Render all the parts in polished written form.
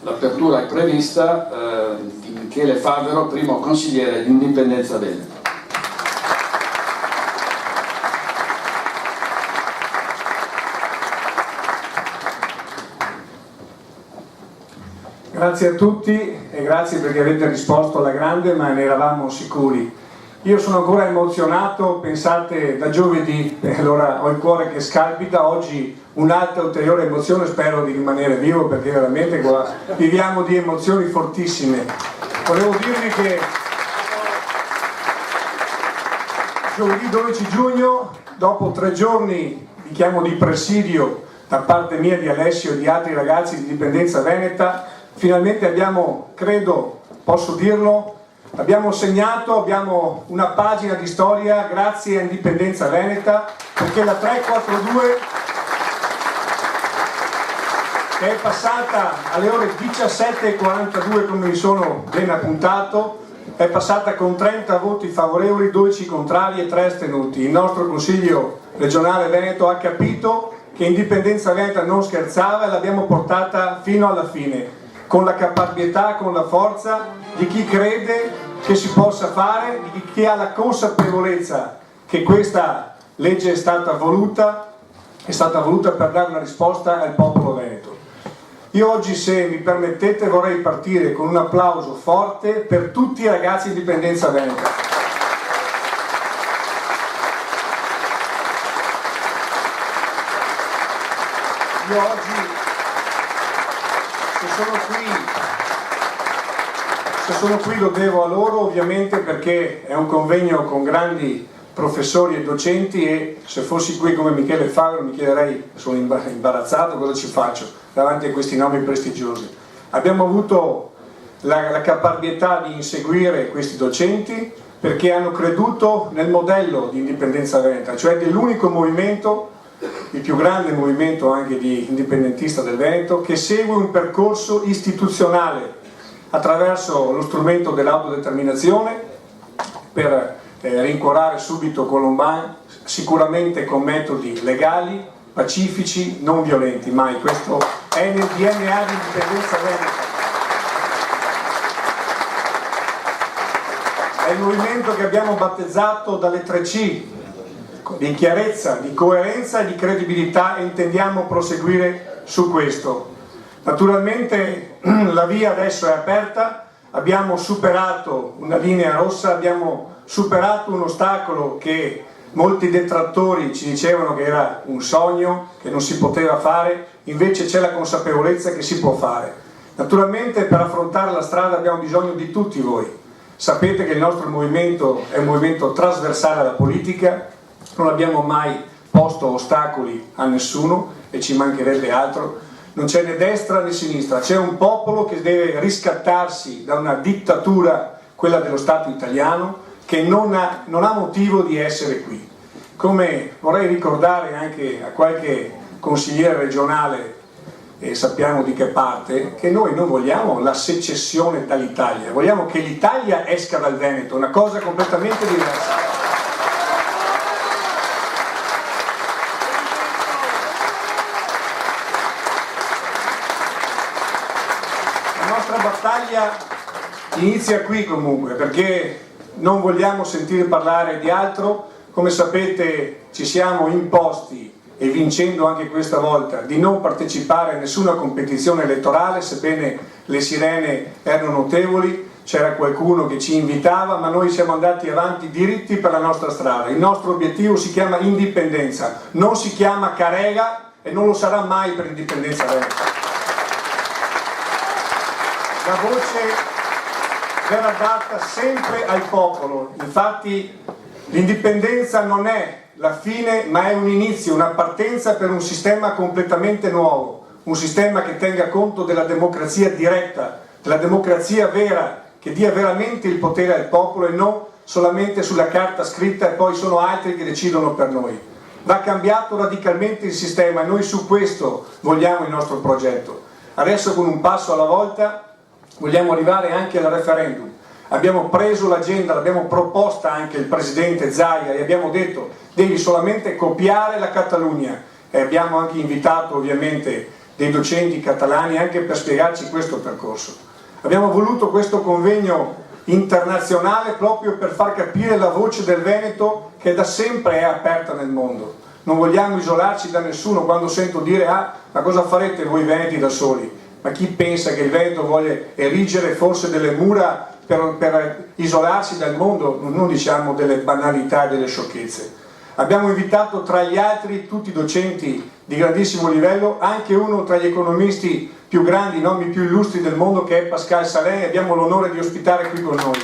L'apertura è prevista di Michele Favero, primo consigliere di Indipendenza Veneto. Grazie a tutti e grazie perché avete risposto alla grande, ma ne eravamo sicuri. Io sono ancora emozionato, pensate da giovedì, allora ho il cuore che scalpita, oggi un'altra ulteriore emozione, spero di rimanere vivo perché veramente qua viviamo di emozioni fortissime. Volevo dirvi che giovedì 12 giugno, dopo 3 giorni di presidio da parte mia, di Alessio e di altri ragazzi di Indipendenza Veneta, finalmente abbiamo, credo, posso dirlo, abbiamo segnato, abbiamo una pagina di storia grazie a Indipendenza Veneta, perché la 342 che è passata alle ore 17:42 come mi sono ben appuntato, è passata con 30 voti favorevoli, 12 contrari e 3 astenuti. Il nostro Consiglio regionale Veneto ha capito che Indipendenza Veneta non scherzava e l'abbiamo portata fino alla fine, con la caparbietà, con la forza di chi crede che si possa fare, di chi ha la consapevolezza che questa legge è stata voluta per dare una risposta al popolo veneto. Io oggi, se mi permettete, vorrei partire con un applauso forte per tutti i ragazzi di Indipendenza Veneta. Io oggi, se sono qui lo devo a loro, ovviamente, perché è un convegno con grandi professori e docenti e se fossi qui come Michele Favero mi chiederei, sono imbarazzato, cosa ci faccio davanti a questi nomi prestigiosi. Abbiamo avuto la caparbietà di inseguire questi docenti perché hanno creduto nel modello di Indipendenza Veneta, cioè dell'unico movimento, il più grande movimento anche di indipendentista del Veneto, che segue un percorso istituzionale attraverso lo strumento dell'autodeterminazione per rincuorare subito Colombin, sicuramente con metodi legali, pacifici, non violenti, mai. Questo è nel DNA di Indipendenza Veneta. È il movimento che abbiamo battezzato dalle 3C, di chiarezza, di coerenza e di credibilità, e intendiamo proseguire su questo. Naturalmente la via adesso è aperta, abbiamo superato una linea rossa, abbiamo superato un ostacolo che molti detrattori ci dicevano che era un sogno, che non si poteva fare, invece c'è la consapevolezza che si può fare. Naturalmente per affrontare la strada abbiamo bisogno di tutti voi. Sapete che il nostro movimento è un movimento trasversale alla politica, non abbiamo mai posto ostacoli a nessuno e ci mancherebbe altro. Non c'è né destra né sinistra, c'è un popolo che deve riscattarsi da una dittatura, quella dello Stato italiano, che non ha motivo di essere qui. Come vorrei ricordare anche a qualche consigliere regionale, e sappiamo di che parte, che noi non vogliamo la secessione dall'Italia, vogliamo che l'Italia esca dal Veneto, una cosa completamente diversa. La nostra battaglia inizia qui comunque, perché non vogliamo sentire parlare di altro. Come sapete ci siamo imposti, e vincendo anche questa volta, di non partecipare a nessuna competizione elettorale, sebbene le sirene erano notevoli, c'era qualcuno che ci invitava, ma noi siamo andati avanti diritti per la nostra strada. Il nostro obiettivo si chiama indipendenza, non si chiama carega e non lo sarà mai per Indipendenza Veneta. La voce verrà data sempre al popolo, infatti l'indipendenza non è la fine ma è un inizio, una partenza per un sistema completamente nuovo, un sistema che tenga conto della democrazia diretta, della democrazia vera, che dia veramente il potere al popolo e non solamente sulla carta scritta e poi sono altri che decidono per noi. Va cambiato radicalmente il sistema e noi su questo vogliamo il nostro progetto. Adesso con un passo alla volta vogliamo arrivare anche al referendum. Abbiamo preso l'agenda, l'abbiamo proposta anche il presidente Zaia e abbiamo detto devi solamente copiare la Catalogna e abbiamo anche invitato ovviamente dei docenti catalani anche per spiegarci questo percorso. Abbiamo voluto questo convegno internazionale proprio per far capire la voce del Veneto, che da sempre è aperta nel mondo. Non vogliamo isolarci da nessuno. Quando sento dire ma cosa farete voi veneti da soli? Ma chi pensa che il Veneto voglia erigere forse delle mura per isolarsi dal mondo? Non diciamo delle banalità e delle sciocchezze. Abbiamo invitato tra gli altri tutti i docenti di grandissimo livello, anche uno tra gli economisti più grandi, i nomi più illustri del mondo, che è Pascal Salin, e abbiamo l'onore di ospitare qui con noi.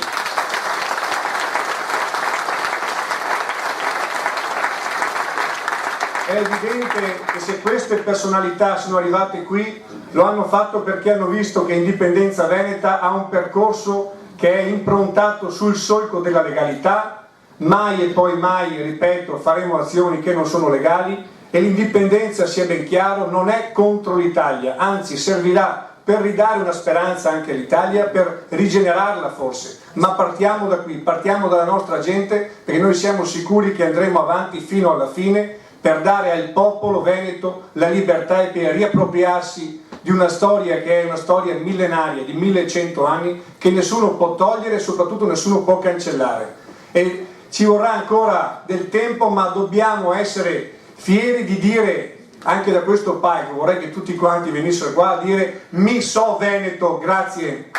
È evidente che se queste personalità sono arrivate qui, lo hanno fatto perché hanno visto che Indipendenza Veneta ha un percorso che è improntato sul solco della legalità. Mai e poi mai, ripeto, faremo azioni che non sono legali, e l'indipendenza, sia ben chiaro, non è contro l'Italia, anzi servirà per ridare una speranza anche all'Italia, per rigenerarla forse. Ma partiamo da qui, partiamo dalla nostra gente, perché noi siamo sicuri che andremo avanti fino alla fine per dare al popolo veneto la libertà e per riappropriarsi di una storia che è una storia millenaria, di 1100 anni, che nessuno può togliere e soprattutto nessuno può cancellare. E ci vorrà ancora del tempo, ma dobbiamo essere fieri di dire, anche da questo palco, vorrei che tutti quanti venissero qua a dire mi so Veneto, grazie.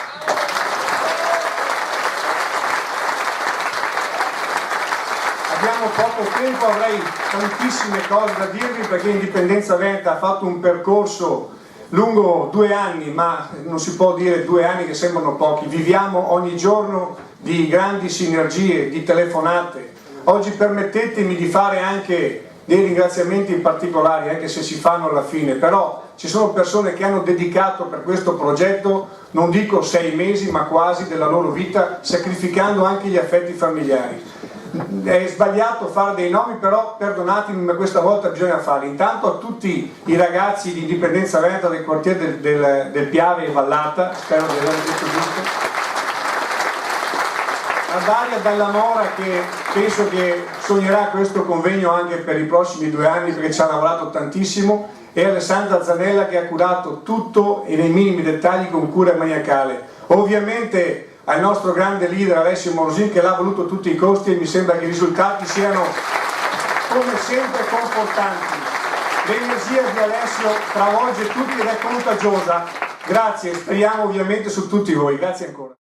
Abbiamo poco tempo, avrei tantissime cose da dirvi, perché Indipendenza Veneta ha fatto un percorso lungo 2 anni, ma non si può dire 2 anni che sembrano pochi. Viviamo ogni giorno di grandi sinergie, di telefonate. Oggi permettetemi di fare anche dei ringraziamenti particolari, anche se si fanno alla fine, però ci sono persone che hanno dedicato per questo progetto, non dico 6 mesi, ma quasi della loro vita, sacrificando anche gli affetti familiari. È sbagliato fare dei nomi, però perdonatemi, ma questa volta bisogna farli. Intanto a tutti i ragazzi di Indipendenza Veneta del quartiere del Piave e Vallata, spero di aver detto giusto, a Daria Dalla Mora, che penso che sognerà questo convegno anche per i prossimi 2 anni, perché ci ha lavorato tantissimo, e Alessandra Zanella, che ha curato tutto e nei minimi dettagli con cura maniacale. Ovviamente al nostro grande leader Alessio Morosin, che l'ha voluto a tutti i costi, e mi sembra che i risultati siano come sempre confortanti. L'energia di Alessio travolge tutti ed è contagiosa. Grazie, speriamo ovviamente su tutti voi. Grazie ancora.